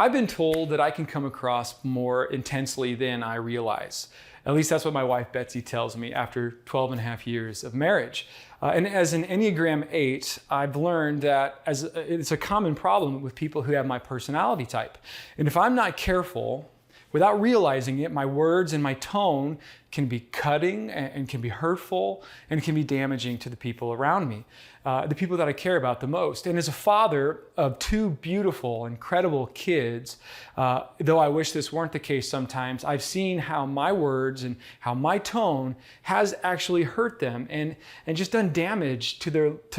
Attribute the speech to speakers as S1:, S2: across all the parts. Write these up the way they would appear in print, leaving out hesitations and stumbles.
S1: I've been told that I can come across more intensely than I realize. At least that's what my wife Betsy tells me after 12 and a half years of marriage. And as an Enneagram 8, I've learned that it's a common problem with people who have my personality type. And if I'm not careful, without realizing it, my words and my tone can be cutting and can be hurtful and can be damaging to the people around me, the people that I care about the most. And as a father of two beautiful, incredible kids, though I wish this weren't the case sometimes, I've seen how my words and how my tone has actually hurt them and just done damage to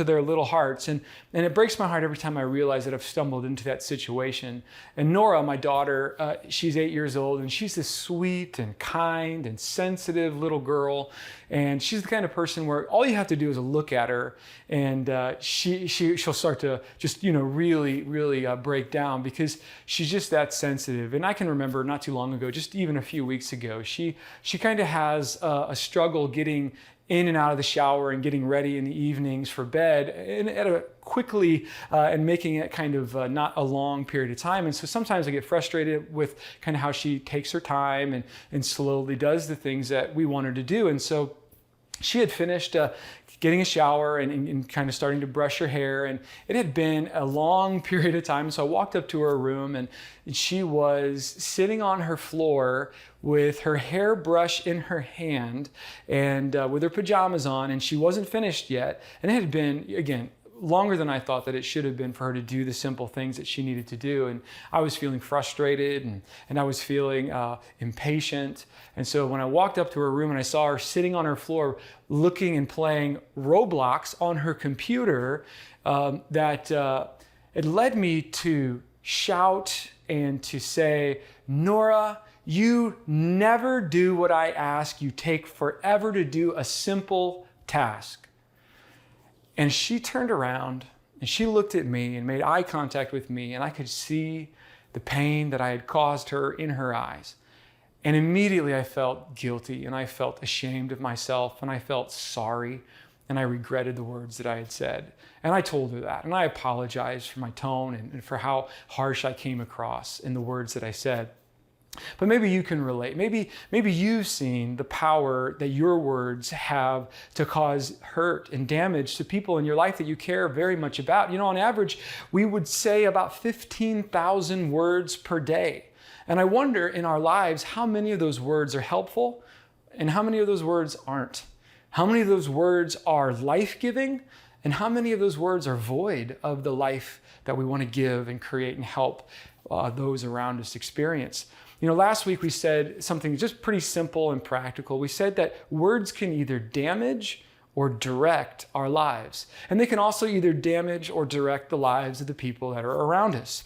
S1: their little hearts. And it breaks my heart every time I realize that I've stumbled into that situation. And Nora, my daughter, she's 8 years old, and she's this sweet and kind and sensitive little girl. And she's the kind of person where all you have to do is look at her, and she'll start to just really break down because she's just that sensitive. And I can remember not too long ago, just even a few weeks ago, she kind of has a struggle getting in and out of the shower and getting ready in the evenings for bed and at a quickly and making it kind of not a long period of time. And so sometimes I get frustrated with kind of how she takes her time and slowly does the things that we want her to do. And so she had finished getting a shower and kind of starting to brush her hair, and it had been a long period of time. So I walked up to her room, and she was sitting on her floor with her hairbrush in her hand and with her pajamas on, and she wasn't finished yet. And it had been, again, longer than I thought that it should have been for her to do the simple things that she needed to do. And I was feeling frustrated and I was feeling impatient. And so when I walked up to her room and I saw her sitting on her floor looking and playing Roblox on her computer, it led me to shout and to say, "Nora, you never do what I ask. You take forever to do a simple task." And she turned around and she looked at me and made eye contact with me, and I could see the pain that I had caused her in her eyes. And immediately I felt guilty and I felt ashamed of myself and I felt sorry and I regretted the words that I had said. And I told her that, and I apologized for my tone and for how harsh I came across in the words that I said. But maybe you can relate. Maybe you've seen the power that your words have to cause hurt and damage to people in your life that you care very much about. On average, we would say about 15,000 words per day. And I wonder in our lives how many of those words are helpful and how many of those words aren't. How many of those words are life-giving and how many of those words are void of the life that we want to give and create and help those around us experience. Last week we said something just pretty simple and practical. We said that words can either damage or direct our lives. And they can also either damage or direct the lives of the people that are around us.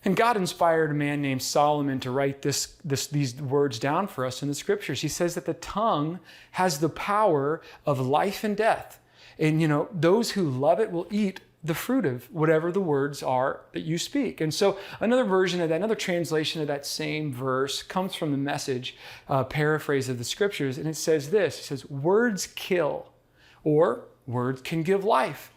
S1: And God inspired a man named Solomon to write these words down for us in the scriptures. He says that the tongue has the power of life and death. And those who love it will eat the fruit of whatever the words are that you speak. And so another version of that, another translation of that same verse comes from the Message paraphrase of the scriptures. And it says this, it says, words kill, or words can give life.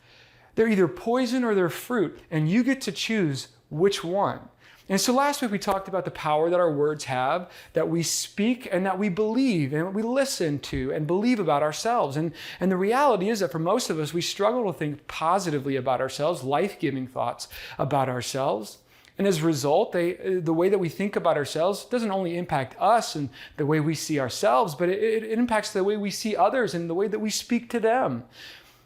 S1: They're either poison or they're fruit, and you get to choose which one. And so last week we talked about the power that our words have, that we speak and that we believe and we listen to and believe about ourselves. And the reality is that for most of us, we struggle to think positively about ourselves, life-giving thoughts about ourselves. And as a result, the way that we think about ourselves doesn't only impact us and the way we see ourselves, but it impacts the way we see others and the way that we speak to them.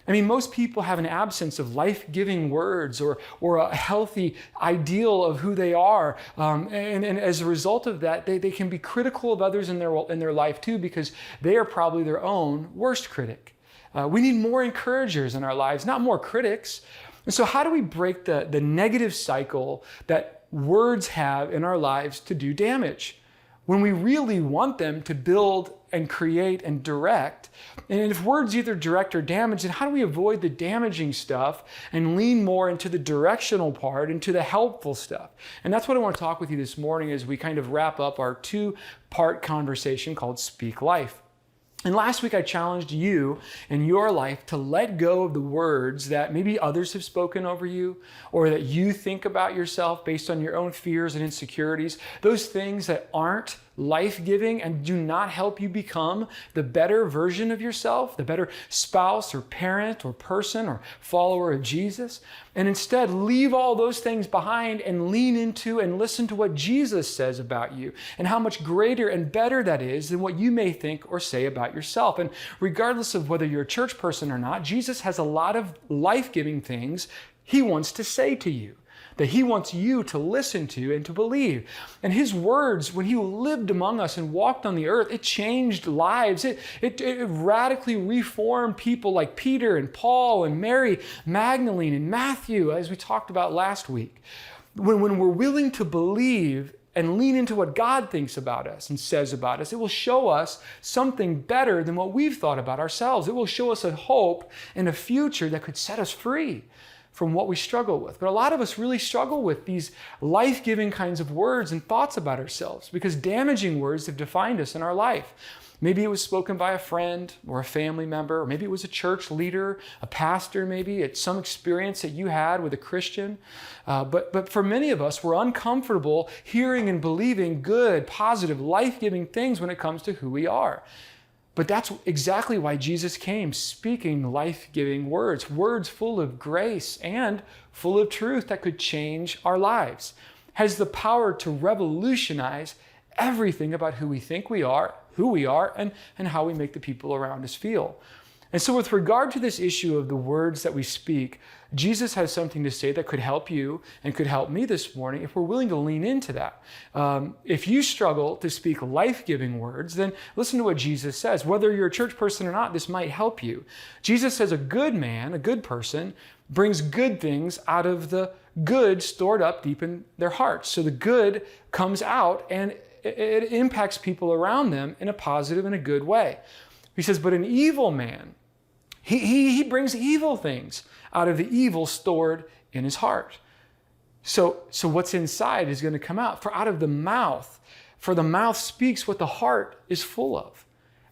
S1: I mean, most people have an absence of life-giving words or a healthy ideal of who they are. And as a result of that, they can be critical of others in their life too, because they are probably their own worst critic. We need more encouragers in our lives, not more critics. And so how do we break the negative cycle that words have in our lives to do damage when we really want them to build and create and direct? And if words either direct or damage, then how do we avoid the damaging stuff and lean more into the directional part, into the helpful stuff? And that's what I want to talk with you this morning as we kind of wrap up our two-part conversation called Speak Life. And last week I challenged you in your life to let go of the words that maybe others have spoken over you, or that you think about yourself based on your own fears and insecurities, those things that aren't life-giving and do not help you become the better version of yourself, the better spouse or parent or person or follower of Jesus. And instead leave all those things behind and lean into and listen to what Jesus says about you and how much greater and better that is than what you may think or say about yourself. And regardless of whether you're a church person or not, Jesus has a lot of life-giving things he wants to say to you, that he wants you to listen to and to believe. And his words, when he lived among us and walked on the earth, it changed lives. It radically reformed people like Peter and Paul and Mary Magdalene and Matthew, as we talked about last week. When we're willing to believe and lean into what God thinks about us and says about us, it will show us something better than what we've thought about ourselves. It will show us a hope and a future that could set us free from what we struggle with. But a lot of us really struggle with these life-giving kinds of words and thoughts about ourselves because damaging words have defined us in our life. Maybe it was spoken by a friend or a family member, or maybe it was a church leader, a pastor maybe, it's some experience that you had with a Christian. But for many of us, we're uncomfortable hearing and believing good, positive, life-giving things when it comes to who we are. But that's exactly why Jesus came, speaking life-giving words, words full of grace and full of truth that could change our lives, has the power to revolutionize everything about who we think we are, who we are, and how we make the people around us feel. And so with regard to this issue of the words that we speak, Jesus has something to say that could help you and could help me this morning if we're willing to lean into that. If you struggle to speak life-giving words, then listen to what Jesus says. Whether you're a church person or not, this might help you. Jesus says a good man, a good person, brings good things out of the good stored up deep in their hearts. So the good comes out and it impacts people around them in a positive and a good way. He says, but an evil man, he brings evil things out of the evil stored in his heart. So what's inside is going to come out. For out of the mouth, for the mouth speaks what the heart is full of.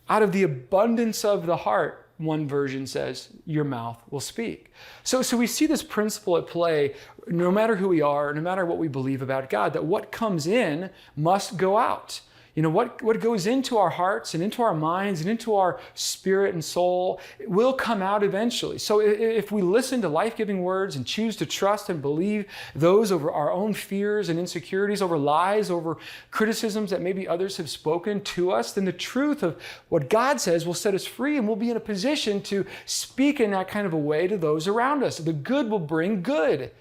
S1: Out of the abundance of the heart, one version says, your mouth will speak. So we see this principle at play, no matter who we are, no matter what we believe about God, that what comes in must go out. You know, what goes into our hearts and into our minds and into our spirit and soul will come out eventually. So if we listen to life-giving words and choose to trust and believe those over our own fears and insecurities, over lies, over criticisms that maybe others have spoken to us, then the truth of what God says will set us free, and we'll be in a position to speak in that kind of a way to those around us. The good will bring good.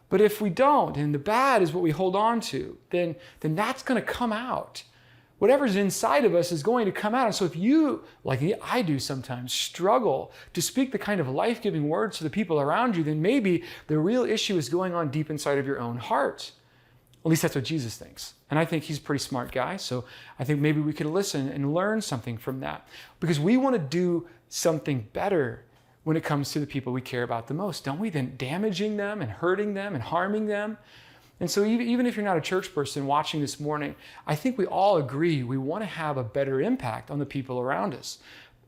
S1: But if we don't, and the bad is what we hold on to, then that's going to come out. Whatever's inside of us is going to come out. And so if you, like I do sometimes, struggle to speak the kind of life-giving words to the people around you, then maybe the real issue is going on deep inside of your own heart. At least that's what Jesus thinks. And I think he's a pretty smart guy. So I think maybe we could listen and learn something from that. Because we want to do something better when it comes to the people we care about the most, don't we? Than damaging them and hurting them and harming them. And so even if you're not a church person watching this morning, I think we all agree we want to have a better impact on the people around us.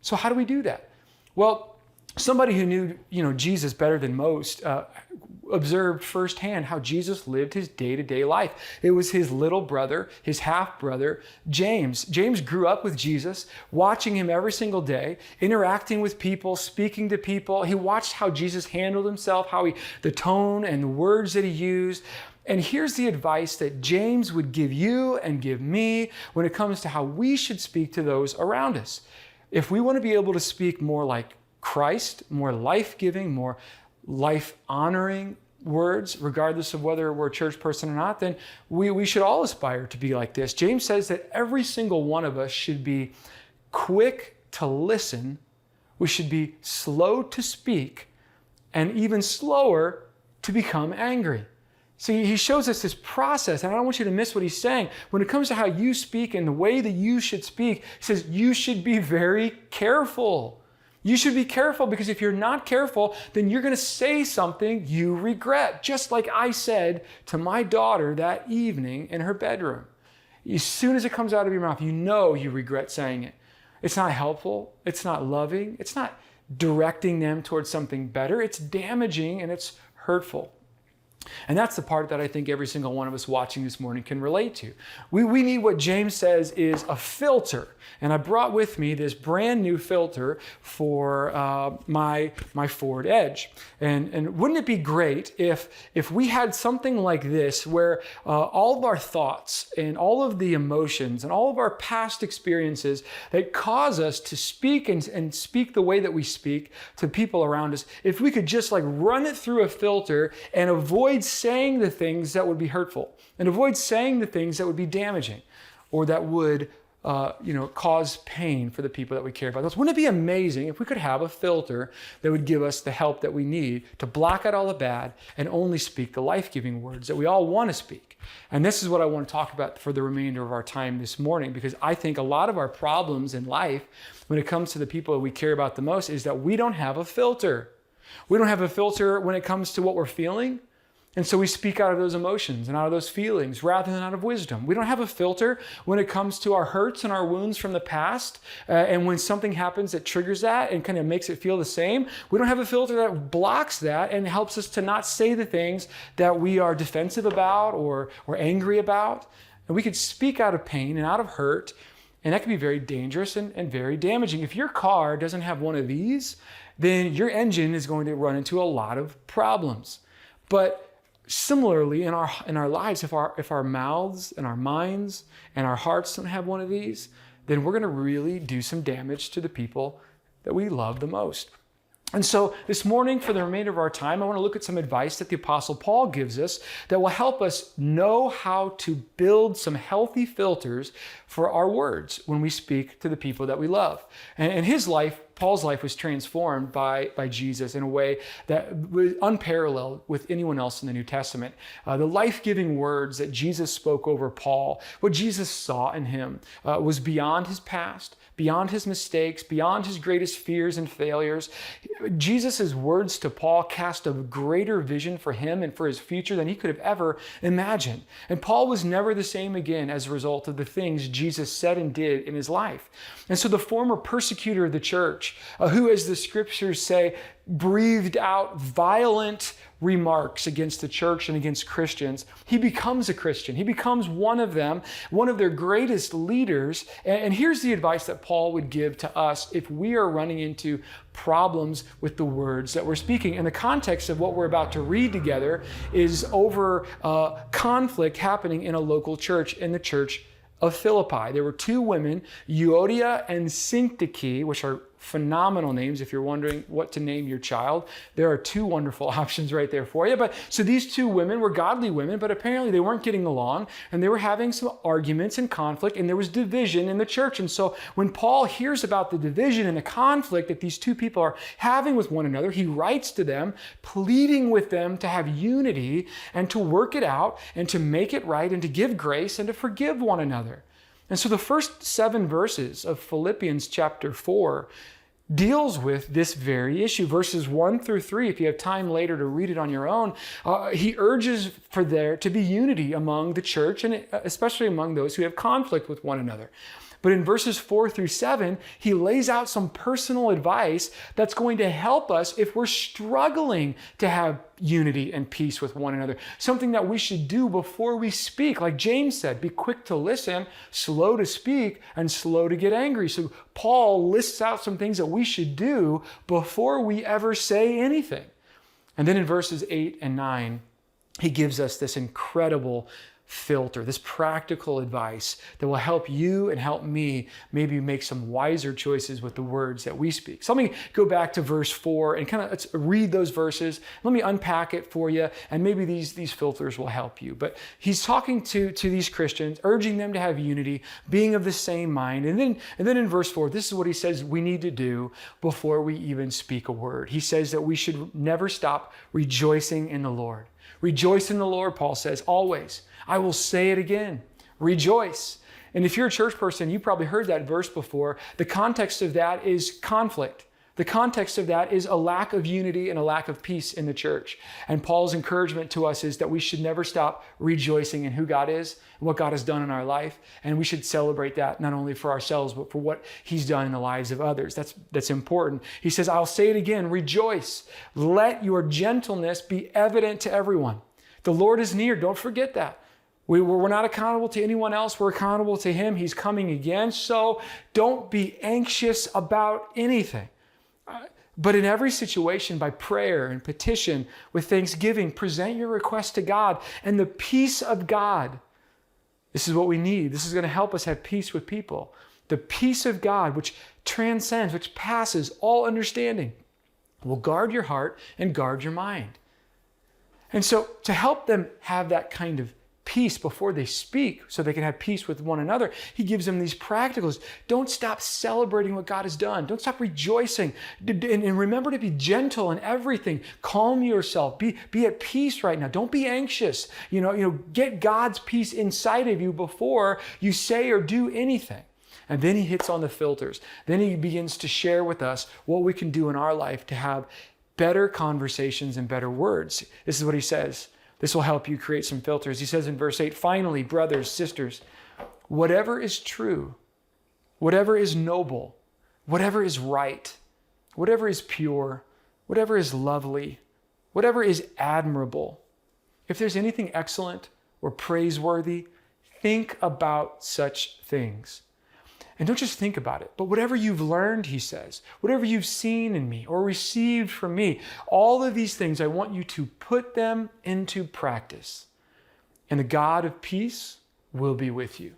S1: So how do we do that? Well, somebody who knew Jesus better than most observed firsthand how Jesus lived his day-to-day life. It was his little brother, his half-brother, James. James grew up with Jesus, watching him every single day, interacting with people, speaking to people. He watched how Jesus handled himself, the tone and the words that he used. And here's the advice that James would give you and give me when it comes to how we should speak to those around us. If we want to be able to speak more like Christ, more life-giving, more life-honoring words, regardless of whether we're a church person or not, then we should all aspire to be like this. James says that every single one of us should be quick to listen, we should be slow to speak, and even slower to become angry. So he shows us this process, and I don't want you to miss what he's saying. When it comes to how you speak and the way that you should speak, he says you should be very careful. You should be careful, because if you're not careful, then you're going to say something you regret. Just like I said to my daughter that evening in her bedroom. As soon as it comes out of your mouth, you know you regret saying it. It's not helpful. It's not loving. It's not directing them towards something better. It's damaging and it's hurtful. And that's the part that I think every single one of us watching this morning can relate to. We need what James says is a filter. And I brought with me this brand new filter for my Ford Edge. And wouldn't it be great if we had something like this where all of our thoughts and all of the emotions and all of our past experiences that cause us to speak and speak the way that we speak to people around us, if we could just like run it through a filter and avoid saying the things that would be hurtful and avoid saying the things that would be damaging or that would cause pain for the people that we care about. Wouldn't it be amazing if we could have a filter that would give us the help that we need to block out all the bad and only speak the life-giving words that we all want to speak? And this is what I want to talk about for the remainder of our time this morning, because I think a lot of our problems in life when it comes to the people that we care about the most is that we don't have a filter. We don't have a filter when it comes to what we're feeling. And so we speak out of those emotions and out of those feelings rather than out of wisdom. We don't have a filter when it comes to our hurts and our wounds from the past. And when something happens that triggers that and kind of makes it feel the same, we don't have a filter that blocks that and helps us to not say the things that we are defensive about or angry about. And we could speak out of pain and out of hurt, and that can be very dangerous and very damaging. If your car doesn't have one of these, then your engine is going to run into a lot of problems. But similarly, in our lives, if our mouths and our minds and our hearts don't have one of these, then we're going to really do some damage to the people that we love the most. And so this morning, for the remainder of our time, I want to look at some advice that the Apostle Paul gives us that will help us know how to build some healthy filters for our words when we speak to the people that we love. And his life, Paul's life, was transformed by Jesus in a way that was unparalleled with anyone else in the New Testament. The life-giving words that Jesus spoke over Paul, what Jesus saw in him, was beyond his past, beyond his mistakes, beyond his greatest fears and failures. Jesus' words to Paul cast a greater vision for him and for his future than he could have ever imagined. And Paul was never the same again as a result of the things Jesus said and did in his life. And so the former persecutor of the church, who, as the scriptures say, breathed out violent remarks against the church and against Christians, he becomes a Christian. He becomes one of them, one of their greatest leaders. And here's the advice that Paul would give to us if we are running into problems with the words that we're speaking. And the context of what we're about to read together is over conflict happening in a local church, in the church of Philippi. There were two women, Euodia and Syntyche, which are phenomenal names if you're wondering what to name your child. There are two wonderful options right there for you. But so these two women were godly women, but apparently they weren't getting along, and they were having some arguments and conflict, and there was division in the church. And so when Paul hears about the division and the conflict that these two people are having with one another, he writes to them, pleading with them to have unity and to work it out and to make it right and to give grace and to forgive one another. And so the first 7 verses of Philippians chapter 4 deals with this very issue. Verses 1 through 3, if you have time later to read it on your own, he urges for there to be unity among the church and especially among those who have conflict with one another. But in verses 4 through 7, he lays out some personal advice that's going to help us if we're struggling to have unity and peace with one another. Something that we should do before we speak. Like James said, be quick to listen, slow to speak, and slow to get angry. So Paul lists out some things that we should do before we ever say anything. And then in verses 8 and 9, he gives us this incredible filter, this practical advice that will help you and help me maybe make some wiser choices with the words that we speak. So let me go back to verse 4 and let's read those verses. Let me unpack it for you, and maybe these filters will help you. But he's talking to these Christians, urging them to have unity, being of the same mind. And then in verse 4, this is what he says we need to do before we even speak a word. He says that we should never stop rejoicing in the Lord. Rejoice in the Lord, Paul says, always. I will say it again, rejoice. And if you're a church person, you probably heard that verse before. The context of that is conflict. The context of that is a lack of unity and a lack of peace in the church. And Paul's encouragement to us is that we should never stop rejoicing in who God is and what God has done in our life. And we should celebrate that not only for ourselves, but for what he's done in the lives of others. That's important. He says, I'll say it again, rejoice. Let your gentleness be evident to everyone. The Lord is near. Don't forget that. We're not accountable to anyone else. We're accountable to him. He's coming again. So don't be anxious about anything. But in every situation, by prayer and petition, with thanksgiving, present your request to God. And the peace of God, this is what we need. This is going to help us have peace with people. The peace of God, which transcends, which passes all understanding, will guard your heart and guard your mind. And so to help them have that kind of peace before they speak, so they can have peace with one another, he gives them these practicals. Don't stop celebrating what God has done. Don't stop rejoicing. And remember to be gentle in everything. Calm yourself. Be at peace right now. Don't be anxious. Get God's peace inside of you before you say or do anything. And then he hits on the filters. Then he begins to share with us what we can do in our life to have better conversations and better words. This is what he says. This will help you create some filters. He says in verse 8, finally, brothers, sisters, whatever is true, whatever is noble, whatever is right, whatever is pure, whatever is lovely, whatever is admirable, if there's anything excellent or praiseworthy, think about such things. And don't just think about it, but whatever you've learned, he says, whatever you've seen in me or received from me, all of these things, I want you to put them into practice. And the God of peace will be with you.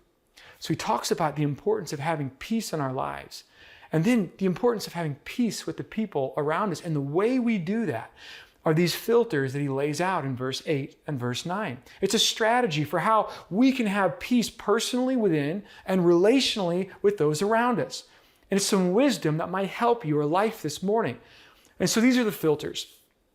S1: So he talks about the importance of having peace in our lives. And then the importance of having peace with the people around us. And the way we do that are these filters that he lays out in verse 8 and verse 9. It's a strategy for how we can have peace personally within and relationally with those around us. And it's some wisdom that might help your life this morning. And so these are the filters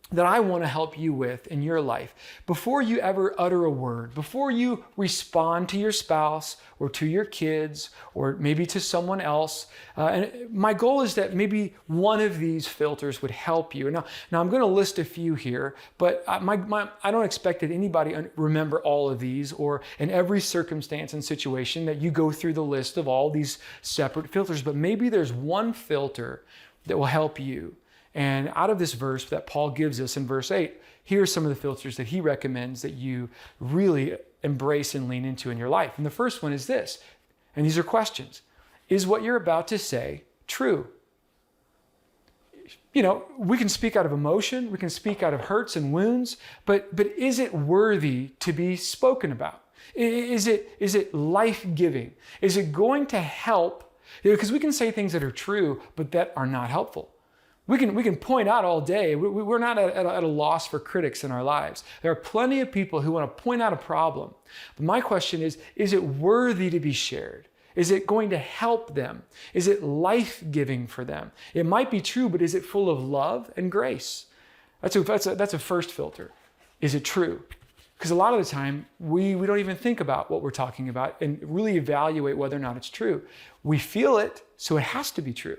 S1: that I want to help you with in your life. Before you ever utter a word, before you respond to your spouse or to your kids or maybe to someone else, and my goal is that maybe one of these filters would help you. Now I'm going to list a few here, but I don't expect that anybody remember all of these or in every circumstance and situation that you go through the list of all these separate filters, but maybe there's one filter that will help you. And out of this verse that Paul gives us in verse 8, here are some of the filters that he recommends that you really embrace and lean into in your life. And the first one is this, and these are questions. Is what you're about to say true? We can speak out of emotion, we can speak out of hurts and wounds, but is it worthy to be spoken about? Is it life-giving? Is it going to help? Because we can say things that are true, but that are not helpful. We can point out all day. We're not at a loss for critics in our lives. There are plenty of people who want to point out a problem. But my question is it worthy to be shared? Is it going to help them? Is it life-giving for them? It might be true, but is it full of love and grace? That's a first filter. Is it true? Because a lot of the time, we don't even think about what we're talking about and really evaluate whether or not it's true. We feel it, so it has to be true.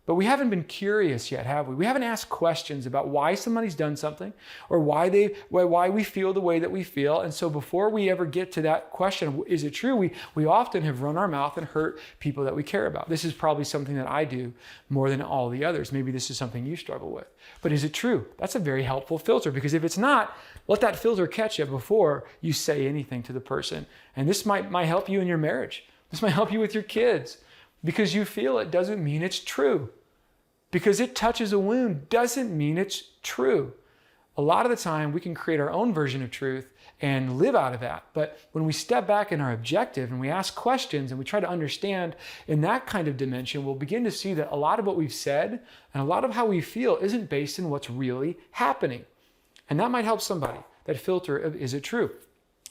S1: But we haven't been curious yet, have we? We haven't asked questions about why somebody's done something or why we feel the way that we feel. And so before we ever get to that question, is it true? We often have run our mouth and hurt people that we care about. This is probably something that I do more than all the others. Maybe this is something you struggle with. But is it true? That's a very helpful filter, because if it's not, let that filter catch you before you say anything to the person. And this might help you in your marriage. This might help you with your kids. Because you feel it doesn't mean it's true. Because it touches a wound doesn't mean it's true. A lot of the time we can create our own version of truth and live out of that. But when we step back in our objective and we ask questions and we try to understand in that kind of dimension, we'll begin to see that a lot of what we've said and a lot of how we feel isn't based in what's really happening. And that might help somebody, that filter of, is it true?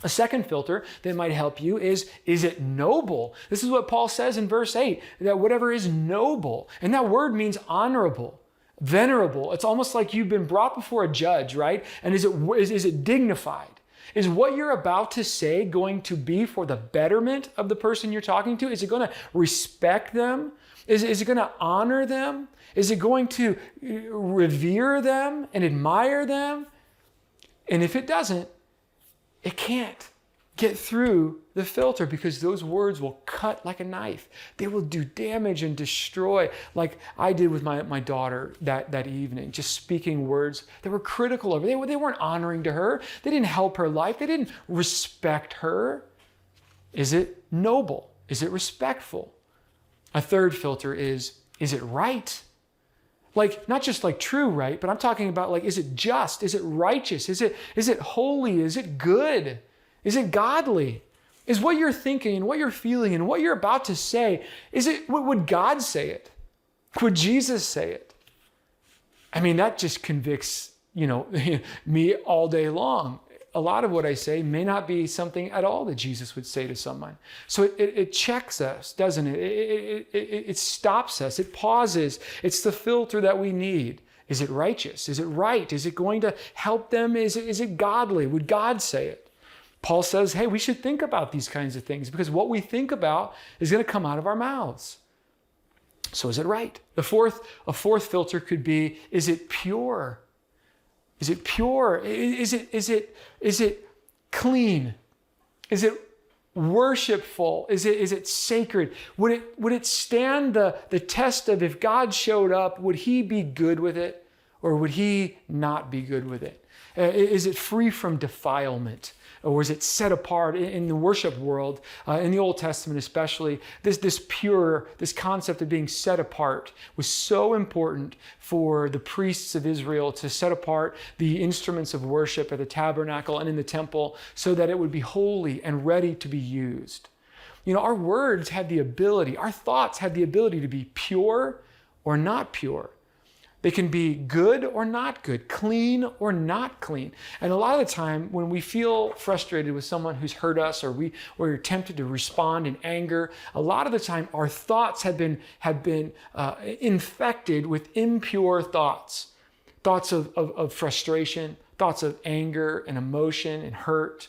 S1: A second filter that might help you is it noble? This is what Paul says in verse 8, that whatever is noble, and that word means honorable, venerable. It's almost like you've been brought before a judge, right? And is it dignified? Is what you're about to say going to be for the betterment of the person you're talking to? Is it going to respect them? Is it going to honor them? Is it going to revere them and admire them? And if it doesn't, it can't get through the filter, because those words will cut like a knife. They will do damage and destroy, like I did with my daughter that evening, just speaking words that were critical of her. They weren't honoring to her. They didn't help her life. They didn't respect her. Is it noble? Is it respectful? A third filter is it right? Like, not just like true right, but I'm talking about like, is it just? Is it righteous? Is it holy? Is it good? Is it godly? Is what you're thinking and what you're feeling and what you're about to say, would God say it? Would Jesus say it? I mean, that just convicts, me all day long. A lot of what I say may not be something at all that Jesus would say to someone. So it checks us, doesn't it? It stops us. It pauses. It's the filter that we need. Is it righteous? Is it right? Is it going to help them? Is it godly? Would God say it? Paul says, hey, we should think about these kinds of things, because what we think about is going to come out of our mouths. So is it right? A fourth filter could be, is it pure? Is it pure? Is it clean? Is it worshipful? Is it sacred? Would it stand the test of, if God showed up, would he be good with it, or would he not be good with it? Is it free from defilement? Or is it set apart in the worship world, in the Old Testament especially? This concept of being set apart was so important for the priests of Israel, to set apart the instruments of worship at the tabernacle and in the temple, so that it would be holy and ready to be used. Our words have the ability, our thoughts have the ability to be pure or not pure. They can be good or not good, clean or not clean. And a lot of the time when we feel frustrated with someone who's hurt us, or we're tempted to respond in anger, a lot of the time our thoughts have been infected with impure thoughts. Thoughts of frustration, thoughts of anger and emotion and hurt.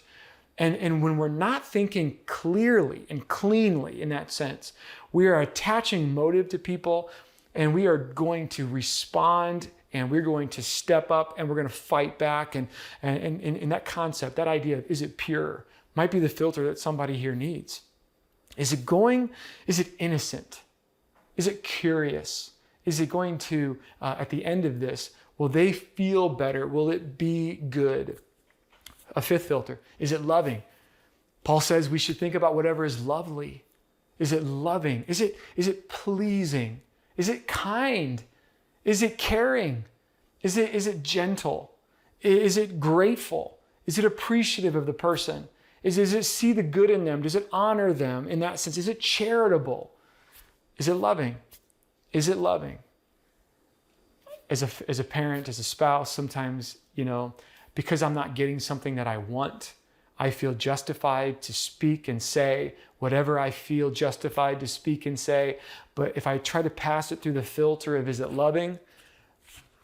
S1: And when we're not thinking clearly and cleanly in that sense, we are attaching motive to people, and we are going to respond, and we're going to step up, and we're going to fight back. And that concept, that idea of, is it pure, might be the filter that somebody here needs. Is it innocent? Is it curious? Is it going to, at the end of this, will they feel better? Will it be good? A fifth filter, is it loving? Paul says we should think about whatever is lovely. Is it loving? Is it pleasing? Is it kind? Is it caring? Is it gentle? Is it grateful? Is it appreciative of the person? Does it see the good in them? Does it honor them in that sense? Is it charitable? Is it loving? Is it loving? As a parent, as a spouse, sometimes, because I'm not getting something that I want, I feel justified to speak and say whatever I feel justified to speak and say. But if I try to pass it through the filter of, is it loving?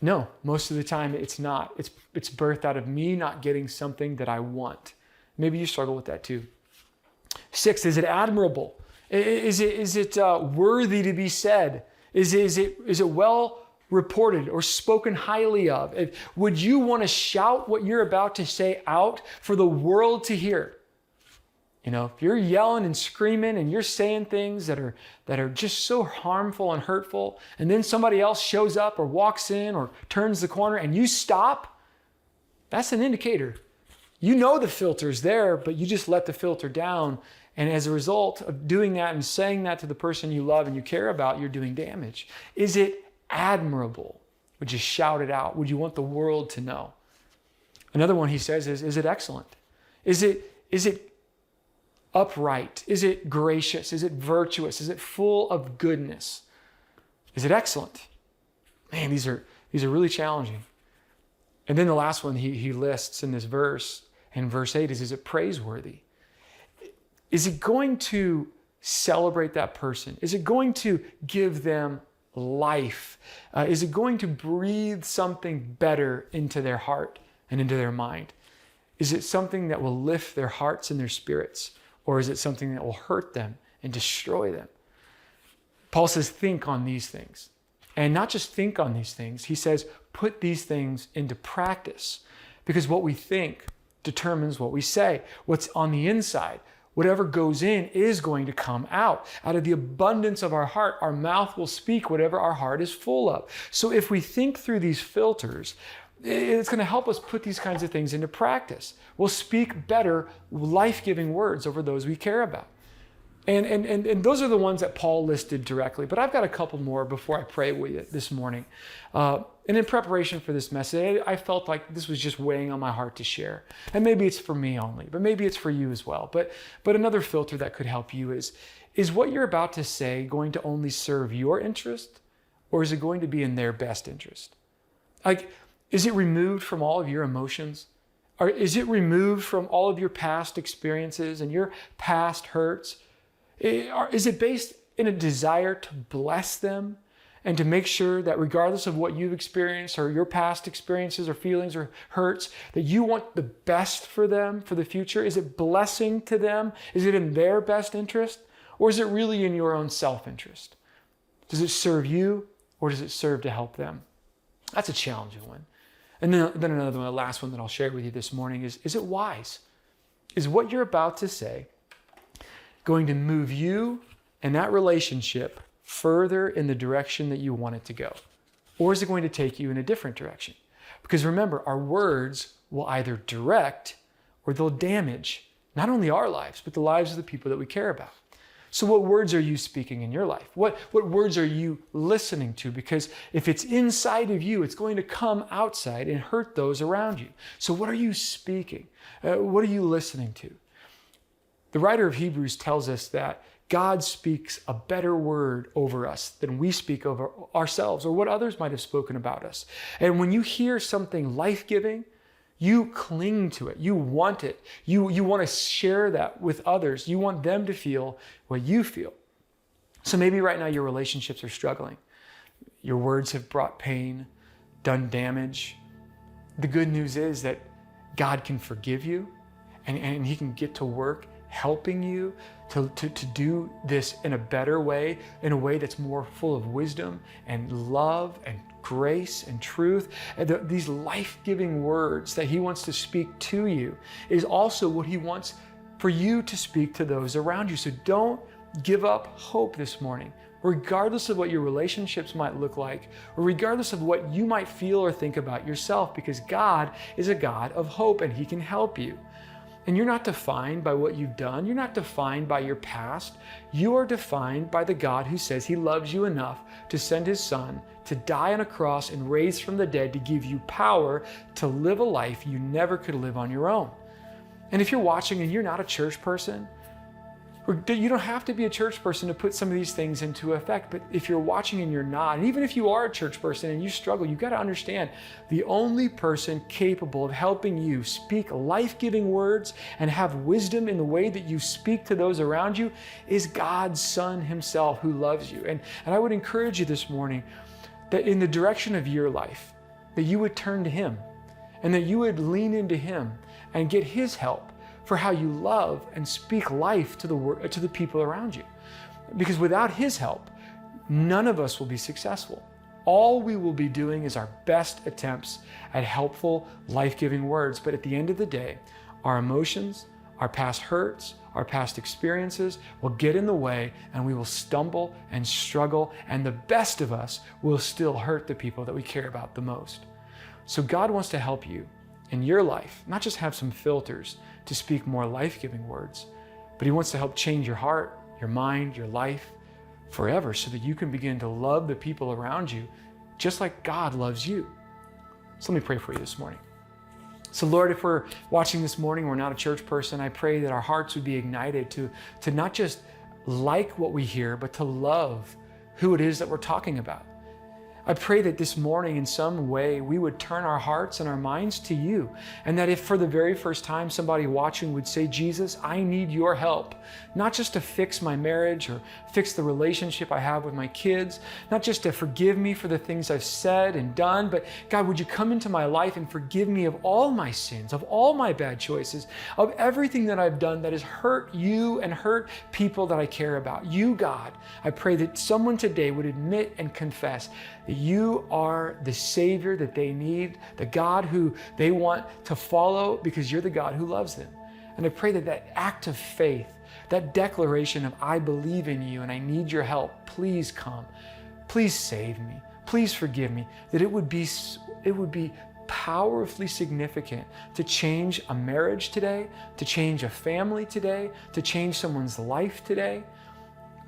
S1: No, most of the time it's not. It's birthed out of me not getting something that I want. Maybe you struggle with that too. 6, is it admirable? Is it worthy to be said? Is it well reported or spoken highly of? Would you want to shout what you're about to say out for the world to hear? If you're yelling and screaming and you're saying things that are just so harmful and hurtful, and then somebody else shows up or walks in or turns the corner and you stop, that's an indicator. You know the filter's there, but you just let the filter down. And as a result of doing that and saying that to the person you love and you care about, you're doing damage. Is it admirable? Would you shout it out? Would you want the world to know? Another one he says is it excellent? Is it upright? Is it gracious? Is it virtuous? Is it full of goodness? Is it excellent? Man, these are really challenging. And then the last one he lists in this verse, in verse 8, is it praiseworthy? Is it going to celebrate that person? Is it going to give them life? Is it going to breathe something better into their heart and into their mind? Is it something that will lift their hearts and their spirits? Or is it something that will hurt them and destroy them? Paul says, think on these things. And not just think on these things. He says, put these things into practice. Because what we think determines what we say. What's on the inside, whatever goes in is going to come out. Out of the abundance of our heart, our mouth will speak whatever our heart is full of. So if we think through these filters, it's going to help us put these kinds of things into practice. We'll speak better, life-giving words over those we care about. And those are the ones that Paul listed directly. But I've got a couple more before I pray with you this morning. And in preparation for this message, I felt like this was just weighing on my heart to share. And maybe it's for me only, but maybe it's for you as well. But another filter that could help you is what you're about to say going to only serve your interest, or is it going to be in their best interest? Like, is it removed from all of your emotions? Or is it removed from all of your past experiences and your past hurts? Is it based in a desire to bless them and to make sure that regardless of what you've experienced or your past experiences or feelings or hurts, that you want the best for them for the future? Is it blessing to them? Is it in their best interest? Or is it really in your own self-interest? Does it serve you, or does it serve to help them? That's a challenging one. And then another one, the last one that I'll share with you this morning is it wise? Is what you're about to say going to move you and that relationship further in the direction that you want it to go? Or is it going to take you in a different direction? Because remember, our words will either direct or they'll damage not only our lives, but the lives of the people that we care about. So what words are you speaking in your life? What words are you listening to? Because if it's inside of you, it's going to come outside and hurt those around you. So what are you speaking? What are you listening to? The writer of Hebrews tells us that God speaks a better word over us than we speak over ourselves or what others might have spoken about us. And when you hear something life-giving, you cling to it. You want it. You want to share that with others. You want them to feel what you feel. So maybe right now your relationships are struggling. Your words have brought pain, done damage. The good news is that God can forgive you and He can get to work helping you to do this in a better way, in a way that's more full of wisdom and love and grace and truth. And these life-giving words that He wants to speak to you is also what He wants for you to speak to those around you. So don't give up hope this morning, regardless of what your relationships might look like, or regardless of what you might feel or think about yourself, because God is a God of hope and He can help you. And you're not defined by what you've done. You're not defined by your past. You are defined by the God who says He loves you enough to send His Son to die on a cross and raise from the dead to give you power to live a life you never could live on your own. And if you're watching and you're not a church person, you don't have to be a church person to put some of these things into effect. But if you're watching and you're not, and even if you are a church person and you struggle, you've got to understand the only person capable of helping you speak life-giving words and have wisdom in the way that you speak to those around you is God's Son Himself, who loves you. And I would encourage you this morning that in the direction of your life, that you would turn to Him and that you would lean into Him and get His help for how you love and speak life to the people around you. Because without His help, none of us will be successful. All we will be doing is our best attempts at helpful, life-giving words. But at the end of the day, our emotions, our past hurts, our past experiences will get in the way, and we will stumble and struggle, and the best of us will still hurt the people that we care about the most. So God wants to help you in your life, not just have some filters to speak more life-giving words, but He wants to help change your heart, your mind, your life forever so that you can begin to love the people around you just like God loves you. So let me pray for you this morning. So Lord, if we're watching this morning, we're not a church person, I pray that our hearts would be ignited to not just like what we hear, but to love who it is that we're talking about. I pray that this morning in some way we would turn our hearts and our minds to you. And that if for the very first time somebody watching would say, Jesus, I need your help, not just to fix my marriage or fix the relationship I have with my kids, not just to forgive me for the things I've said and done, but God, would you come into my life and forgive me of all my sins, of all my bad choices, of everything that I've done that has hurt you and hurt people that I care about. You, God, I pray that someone today would admit and confess that you are the Savior that they need, the God who they want to follow because you're the God who loves them. And I pray that that act of faith, that declaration of I believe in you and I need your help, please come. Please save me. Please forgive me. That it would be powerfully significant to change a marriage today, to change a family today, to change someone's life today.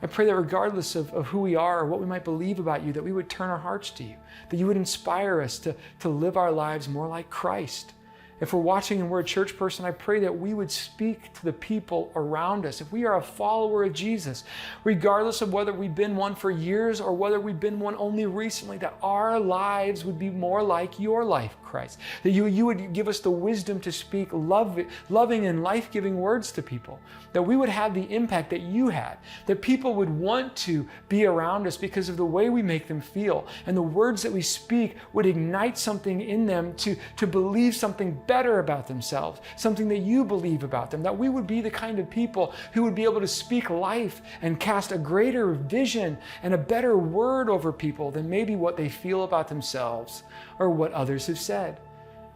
S1: I pray that regardless of who we are or what we might believe about you, that we would turn our hearts to you, that you would inspire us to live our lives more like Christ. If we're watching and we're a church person, I pray that we would speak to the people around us. If we are a follower of Jesus, regardless of whether we've been one for years or whether we've been one only recently, that our lives would be more like your life, Christ. That you would give us the wisdom to speak loving and life-giving words to people. That we would have the impact that you had. That people would want to be around us because of the way we make them feel. And the words that we speak would ignite something in them to believe something better about themselves, something that you believe about them, that we would be the kind of people who would be able to speak life and cast a greater vision and a better word over people than maybe what they feel about themselves or what others have said.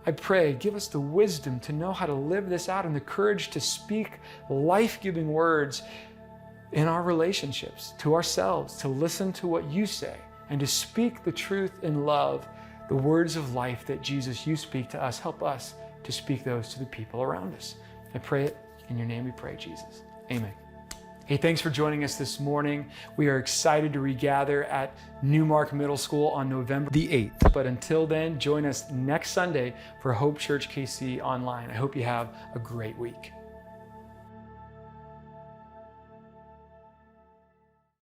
S1: I pray, give us the wisdom to know how to live this out and the courage to speak life-giving words in our relationships, to ourselves, to listen to what you say and to speak the truth in love. The words of life that Jesus, you speak to us, help us to speak those to the people around us. I pray it in your name we pray, Jesus. Amen. Hey, thanks for joining us this morning. We are excited to regather at Newmark Middle School on November the 8th. But until then, join us next Sunday for Hope Church KC online. I hope you have a great week.